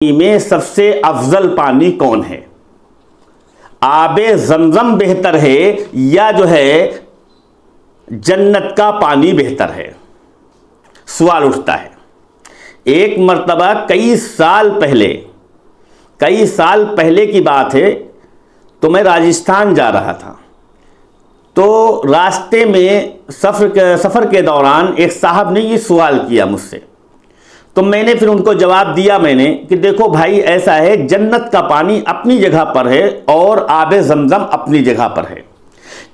में सबसे अफजल पानी कौन है? आबे जमजम बेहतर है या जो है जन्नत का पानी बेहतर है? सवाल उठता है। एक मर्तबा कई साल पहले की बात है, तो मैं राजस्थान जा रहा था। तो रास्ते में सफ़र के दौरान एक साहब ने ये सवाल किया मुझसे। तो मैंने फिर उनको जवाब दिया कि देखो भाई, ऐसा है, जन्नत का पानी अपनी जगह पर है और आबे जमजम अपनी जगह पर है।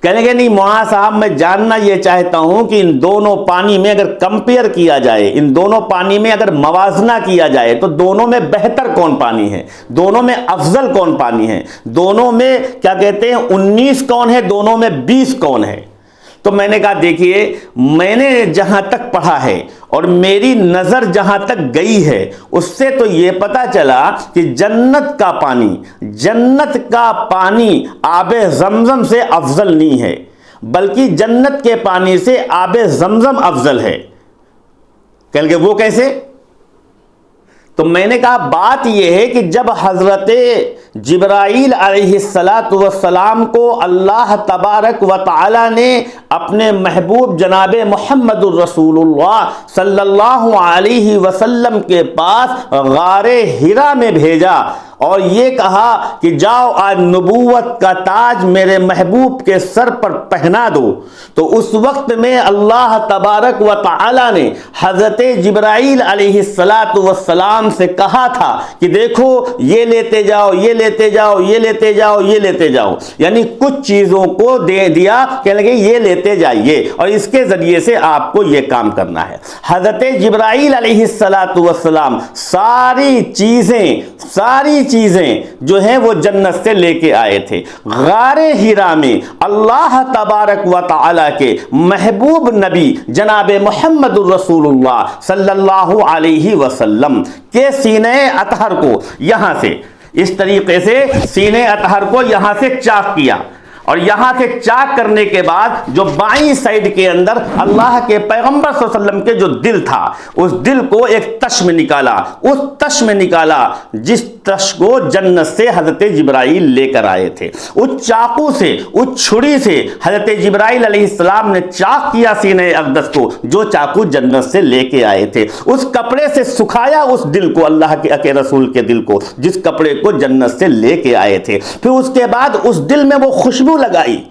कहने लगे नहीं मौलाना साहब, मैं जानना ये चाहता हूं कि इन दोनों पानी में अगर कंपेयर किया जाए, इन दोनों पानी में अगर मवाजना किया जाए, तो दोनों में बेहतर कौन पानी है, दोनों में अफजल कौन पानी है, दोनों में क्या कहते हैं 19 कौन है, दोनों में 20 कौन है? तो मैंने कहा देखिए, मैंने जहां तक पढ़ा है और मेरी नजर जहां तक गई है, उससे तो यह पता चला कि जन्नत का पानी आबे जमजम से अफजल नहीं है, बल्कि जन्नत के पानी से आबे जमजम अफजल है। कह लगे वो कैसे? तो मैंने कहा बात यह है कि जब हजरत जिब्राईल अलैहिस्सलातु वस्सलाम को अल्लाह तबारक व तआला ने अपने महबूब जनाबे मुहम्मदुर रसूलुल्लाह सल्लल्लाहु अलैहि वसल्लम के पास गारे हिरा में भेजा और ये कहा कि जाओ आज नबूवत का ताज मेरे महबूब के सर पर पहना दो, तो उस वक्त में अल्लाह तबारक व तआला ने हजरत जिब्राईल अलैहिस्सलातु वस्सलाम से कहा था कि देखो ये लेते जाओ, ये लेते जाओ, ये लेते जाओ, ये लेते जाओ, यानी कुछ चीजों को दे दिया, कहने लगे ये लेते जाइए और इसके जरिए से आपको ये काम करना है। हजरत जिब्राईल अलैहिस्सलातु वस्सलाम सारी चीजें जो हैं वो जन्नत से लेके आए थे। गारे हिरा में अल्लाह तबारक व तआला के महबूब नबी जनाबे मुहम्मदुर रसूलुल्लाह सल्लल्लाहु अलैहि वसल्लम के सीने अतहर को यहां से इस तरीके से सीने अतहर को यहां से चाक किया और यहां से चाक करने के बाद जो बाईं साइड के अंदर अल्लाह के पैगंबर सल्लल्लाहु अलैहि वसल्लम के जो दिल था, उस दिल को एक तश में निकाला, उस तश में निकाला जिस तश को जन्नत से हजरत जिब्राईल लेकर आए थे। उस चाकू से, उस छुरी से हजरत जिब्राईल अलैहिस्सलाम ने चाक किया सीने अक़दस को, जो चाकू जन्नत से लेके आए थे। उस कपड़े से सुखाया उस दिल को, अल्लाह के रसूल के दिल को, जिस कपड़े को जन्नत से लेके आए थे। फिर उसके बाद उस दिल में वो खुशबू लगाई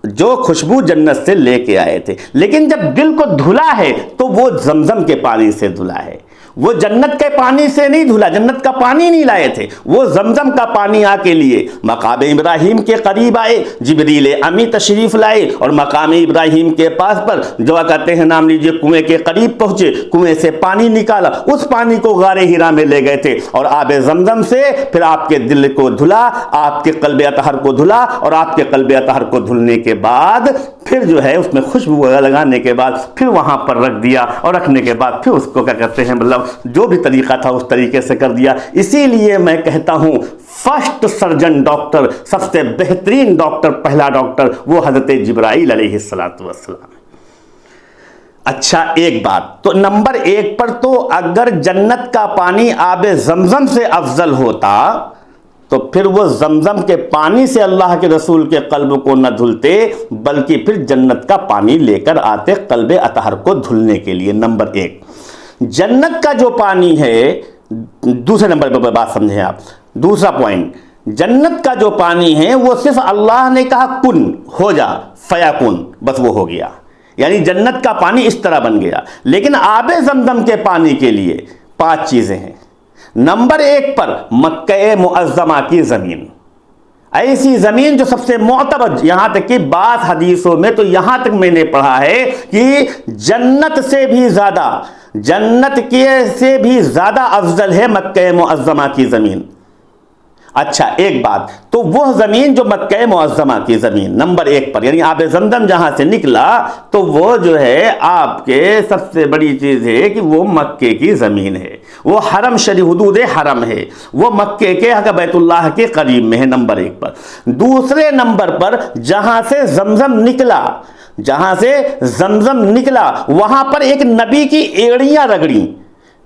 जो खुशबू जन्नत से लेके आए थे। लेकिन जब दिल को धुला है तो वो जमजम के पानी से धुला है, वो जन्नत के पानी से नहीं धुला, जन्नत का पानी नहीं लाए थे, वो जमजम का पानी आके लिए मकाम इब्राहिम के करीब आए, जिब्रील अमी तशरीफ लाए और मकाम इब्राहिम के पास पर जो कहते हैं नाम लीजिए कुएं के करीब पहुंचे, कुएं से पानी निकाला, उस पानी को गारे हिरा में ले गए थे और आबे जमजम से फिर आपके दिल को धुला, आपके कल्बे अतहर को धुला और आपके कल्बे अतहर को धुलने के बाद फिर जो है उसमें खुशबू लगाने के बाद फिर वहां पर रख दिया और रखने के बाद फिर उसको क्या कहते हैं, मतलब जो भी तरीका था उस तरीके से कर दिया। इसीलिए मैं कहता हूं फर्स्ट सर्जन डॉक्टर, सबसे बेहतरीन डॉक्टर, पहला डॉक्टर वो हजरत जिब्राईल अलैहिस्सलातु वस्सलाम। अच्छा, एक बात तो नंबर 1 पर तो अगर जन्नत का पानी आबे जमजम से अफजल होता तो फिर वो जमजम के पानी से अल्लाह के रसूल के कल्ब को न धुलते, बल्कि फिर जन्नत का पानी लेकर आते कल्बे अतहर को धुलने के लिए। नंबर 1 जन्नत का जो पानी है, दूसरे नंबर पर बात समझें आप, दूसरा पॉइंट, जन्नत का जो पानी है वो सिर्फ अल्लाह ने कहा कुन हो जा, फयाकुन, बस वो हो गया, यानी जन्नत का पानी इस तरह बन गया। लेकिन आबे जमजम के पानी के लिए 5 चीजें हैं। नंबर 1 पर मक्के मुअज्जमा की जमीन, ऐसी जमीन जो सबसे मोतबर, यहां तक कि बात हदीसों में तो यहां तक मैंने पढ़ा है कि जन्नत से भी ज्यादा अफजल है मक्के मुअज्जमा की जमीन। अच्छा, एक बात तो वो जमीन जो मक्के मुअज्जमा की जमीन नंबर 1 पर, यानी आबे जमजम जहां से निकला, तो वो जो है आपके सबसे बड़ी चीज है कि वो मक्के की जमीन है, वो हरम शरीफ हुदूद हरम है, वो मक्के के बैतुल्लाह के करीब में है, नंबर 1 पर। दूसरे नंबर पर जहां से जमजम निकला वहां पर एक नबी की एड़ियां रगड़ी,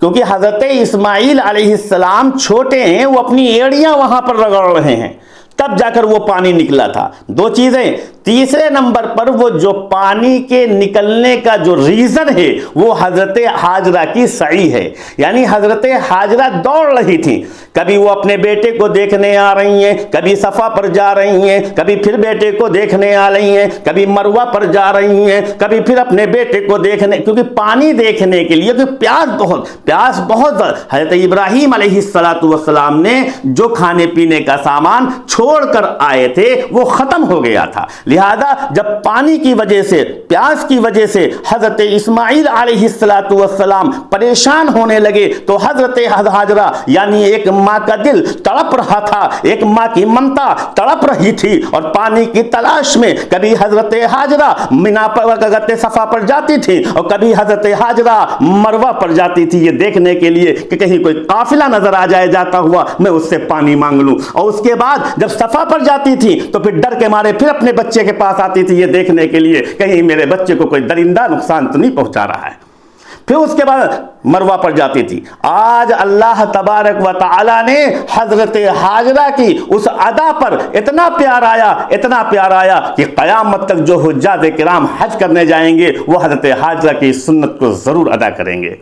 क्योंकि हज़रत इस्माइल अलैहिस्सलाम छोटे हैं, वो अपनी एड़ियां वहां पर रगड़ रहे हैं, तब जाकर वो पानी निकला था। दो चीजें। तीसरे नंबर पर वो जो पानी के निकलने का जो रीजन है वो हजरत हाजरा की सही है, यानी हजरत हाजरा दौड़ रही थी। कभी वो अपने बेटे को देखने आ रही हैं, कभी सफा पर जा रही हैं, कभी फिर बेटे को देखने आ रही हैं, कभी मरवा पर जा रही हैं, कभी फिर अपने बेटे को देखने, क्योंकि पानी देखने के लिए, क्योंकि प्यास बहुत। हजरत इब्राहीम अलैहिस्सलातु वस्सलाम ने जो खाने पीने का सामान छोड़कर आए थे वो खत्म हो गया था। लिहाजा जब पानी की वजह से, प्यास की वजह से हजरत इस्माइल अलैहिस्सलातु वस्सलाम परेशान होने लगे, तो हजरत हाजरा यानी एक मां का दिल तड़प रहा था, एक मां की ममता तड़प रही थी, और पानी की तलाश में कभी हजरत हाजरा मिना पर सफा पर जाती थी और कभी हजरत हाजरा मरवा पर जाती थी, ये देखने के लिए कि कहीं कोई काफिला नजर आ जाए जाता हुआ, मैं उससे पानी मांग लूं। और उसके बाद जब सफा पर जाती थी तो फिर डर के मारे फिर अपने बच्चे के पास आती थी, ये देखने के लिए कहीं मेरे बच्चे को कोई दरिंदा नुकसान तो नहीं पहुंचा रहा है। फिर उसके बाद मरवा पर जाती थी। आज अल्लाह तबारक व तआला ने हजरत हाजरा की उस अदा पर इतना प्यार आया कि क़यामत तक जो हुज्जाज किराम हज करने जाएंगे वो हजरत हाजरा की सुन्नत को जरूर अदा करेंगे।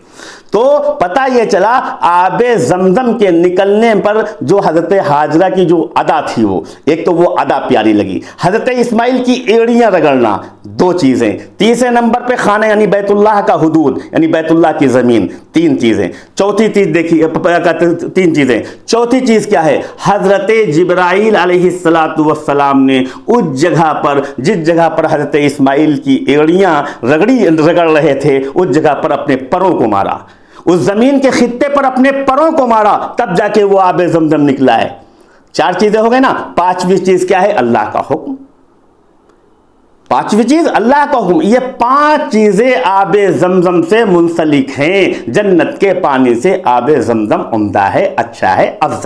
तो पता ये चला आबे जमजम के निकलने पर जो हजरत हाजरा की जो अदा थी, वो एक तो वो अदा प्यारी लगी, हजरत इस्माइल की एड़ियां रगड़ना, दो चीजें। तीसरे नंबर पे खाना यानी बैतुल्लाह का हुदूद यानी बैतुल्लाह की जमीन, तीन चीजें। चौथी चीज देखिए, तीन चीजें। चौथी चीज क्या है? हजरत जिब्राइल अलैहिस्सलातु वस्सलाम ने उस जगह पर, जिस जगह पर हजरत इस्माइल की एड़ियां रगड़ रहे थे, उस जगह पर अपने परों को मारा, उस जमीन के खित्ते पर अपने परों को मारा, तब जाके वो आबे जमजम निकला है। चार चीजें हो गई ना। पांचवी चीज क्या है? अल्लाह का हुक्म। पांचवी चीज अल्लाह का हुक्म। ये पांच चीजें आबे जमजम से मुंसलिक हैं। जन्नत के पानी से आबे जमजम उम्दा है, अच्छा है, अफजल।